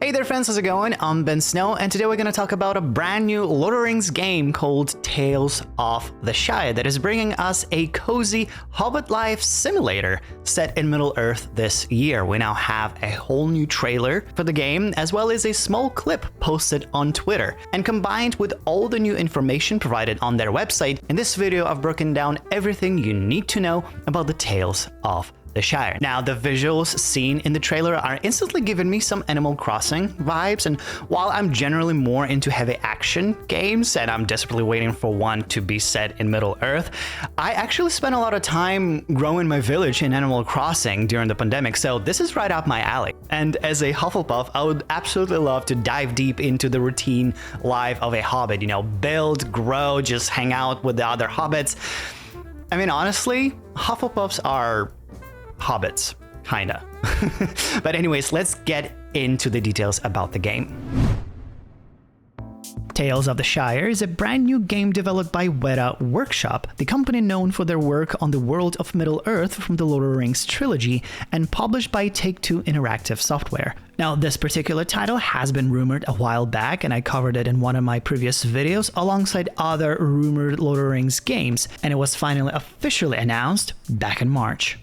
Hey there friends, how's it going? I'm Ben Snow, and today we're going to talk about a brand new Lord of the Rings game called Tales of the Shire that is bringing us a cozy Hobbit life simulator set in Middle-earth this year. We now have a whole new trailer for the game, as well as a small clip posted on Twitter. And combined with all the new information provided on their website, in this video I've broken down everything you need to know about the Tales of the Shire. Now, the visuals seen in the trailer are instantly giving me some Animal Crossing vibes, and while I'm generally more into heavy action games and I'm desperately waiting for one to be set in Middle-earth, I actually spent a lot of time growing my village in Animal Crossing during the pandemic, so this is right up my alley. And as a Hufflepuff, I would absolutely love to dive deep into the routine life of a Hobbit, build, grow, just hang out with the other Hobbits. I mean, honestly, Hufflepuffs are Hobbits, kinda. But anyways, let's get into the details about the game. Tales of the Shire is a brand new game developed by Weta Workshop, the company known for their work on the world of Middle-earth from the Lord of the Rings trilogy, and published by Take-Two Interactive Software. Now, this particular title has been rumored a while back, and I covered it in one of my previous videos alongside other rumored Lord of the Rings games, and it was finally officially announced back in March.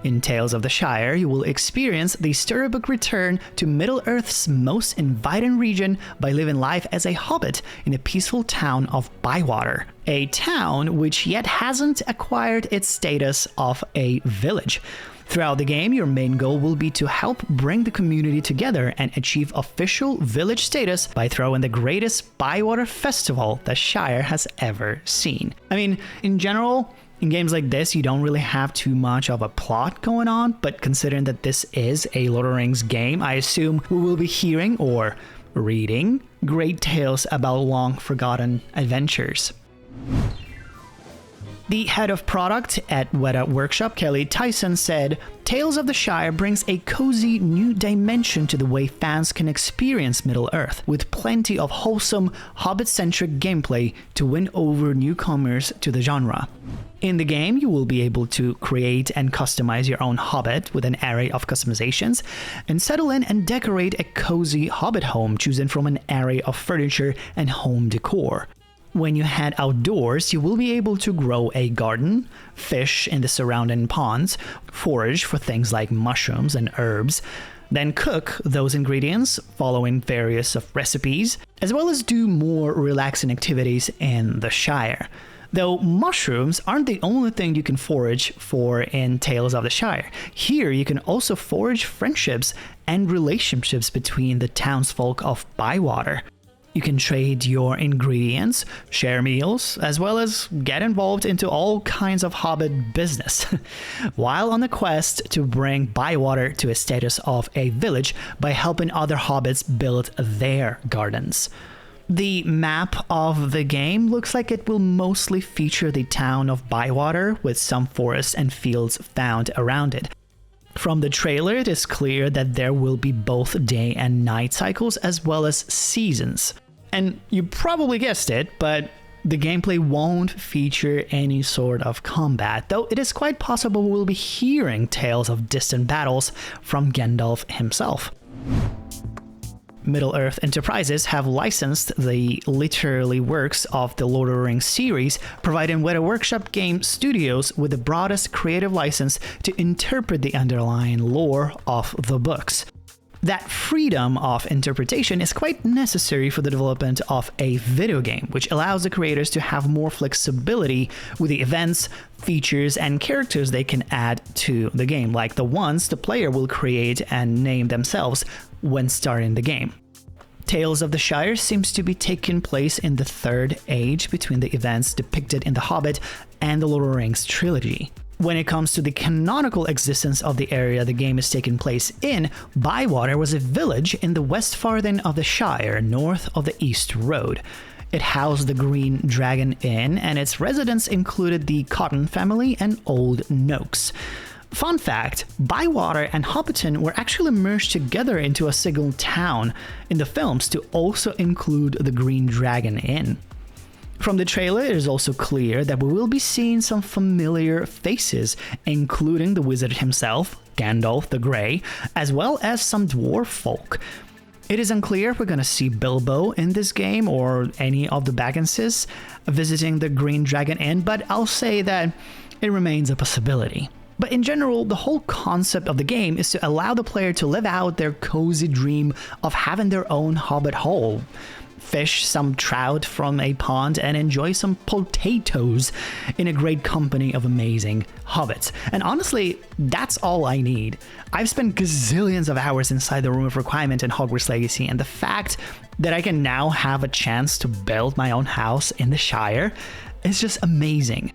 In Tales of the Shire, you will experience the storybook return to Middle-earth's most inviting region by living life as a hobbit in the peaceful town of Bywater, a town which yet hasn't acquired its status of a village. Throughout the game, your main goal will be to help bring the community together and achieve official village status by throwing the greatest Bywater festival the Shire has ever seen. I mean, in general, in games like this, you don't really have too much of a plot going on, but considering that this is a Lord of the Rings game, I assume we will be hearing or reading great tales about long-forgotten adventures. The head of product at Weta Workshop, Kelly Tyson, said, "Tales of the Shire brings a cozy new dimension to the way fans can experience Middle-earth, with plenty of wholesome, Hobbit-centric gameplay to win over newcomers to the genre. In the game, you will be able to create and customize your own Hobbit with an array of customizations, and settle in and decorate a cozy Hobbit home chosen from an array of furniture and home decor. When you head outdoors, you will be able to grow a garden, fish in the surrounding ponds, forage for things like mushrooms and herbs, then cook those ingredients following various recipes, as well as do more relaxing activities in the Shire. Though mushrooms aren't the only thing you can forage for in Tales of the Shire. Here you can also forage friendships and relationships between the townsfolk of Bywater. You can trade your ingredients, share meals, as well as get involved into all kinds of Hobbit business, while on the quest to bring Bywater to a status of a village by helping other Hobbits build their gardens. The map of the game looks like it will mostly feature the town of Bywater, with some forests and fields found around it. From the trailer, it is clear that there will be both day and night cycles as well as seasons. And you probably guessed it, but the gameplay won't feature any sort of combat, though it is quite possible we'll be hearing tales of distant battles from Gandalf himself. Middle-earth Enterprises have licensed the literary works of the Lord of the Rings series, providing Weta Workshop game studios with the broadest creative license to interpret the underlying lore of the books. That freedom of interpretation is quite necessary for the development of a video game, which allows the creators to have more flexibility with the events, features, and characters they can add to the game, like the ones the player will create and name themselves when starting the game. Tales of the Shire seems to be taking place in the Third Age between the events depicted in The Hobbit and the Lord of the Rings trilogy. When it comes to the canonical existence of the area the game is taking place in, Bywater was a village in the west farthing of the Shire, north of the East Road. It housed the Green Dragon Inn, and its residents included the Cotton family and Old Noakes. Fun fact, Bywater and Hobbiton were actually merged together into a single town in the films to also include the Green Dragon Inn. From the trailer, it is also clear that we will be seeing some familiar faces, including the wizard himself, Gandalf the Grey, as well as some dwarf folk. It is unclear if we're going to see Bilbo in this game or any of the Bagginses visiting the Green Dragon Inn, but I'll say that it remains a possibility. But in general, the whole concept of the game is to allow the player to live out their cozy dream of having their own hobbit hole, fish some trout from a pond, and enjoy some potatoes in a great company of amazing hobbits. And honestly, that's all I need. I've spent gazillions of hours inside the Room of Requirement in Hogwarts Legacy, and the fact that I can now have a chance to build my own house in the Shire is just amazing.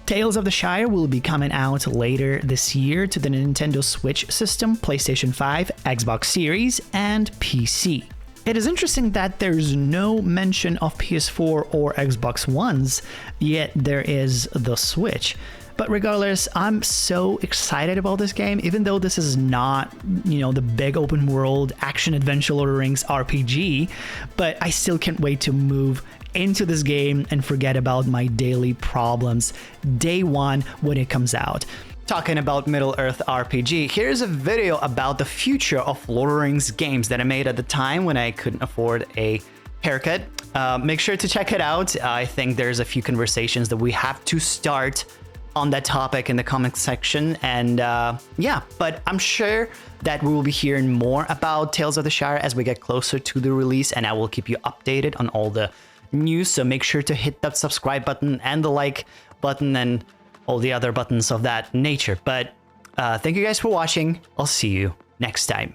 Tales of the Shire will be coming out later this year to the Nintendo Switch system, PlayStation 5, Xbox Series, and PC. It is interesting that there's no mention of PS4 or Xbox Ones, yet there is the Switch. But regardless, I'm so excited about this game, even though this is not, the big open world action adventure Lord of the Rings RPG, but I still can't wait to move into this game and forget about my daily problems day one when it comes out. Talking about Middle-earth RPG, here's a video about the future of Lord of the Rings games that I made at the time when I couldn't afford a haircut. Make sure to check it out. I think there's a few conversations that we have to start on that topic in the comment section, and yeah, but I'm sure that we will be hearing more about Tales of the Shire as we get closer to the release, and I will keep you updated on all the news, so make sure to hit that subscribe button and the like button and all the other buttons of that nature. But thank you guys for watching. I'll see you next time.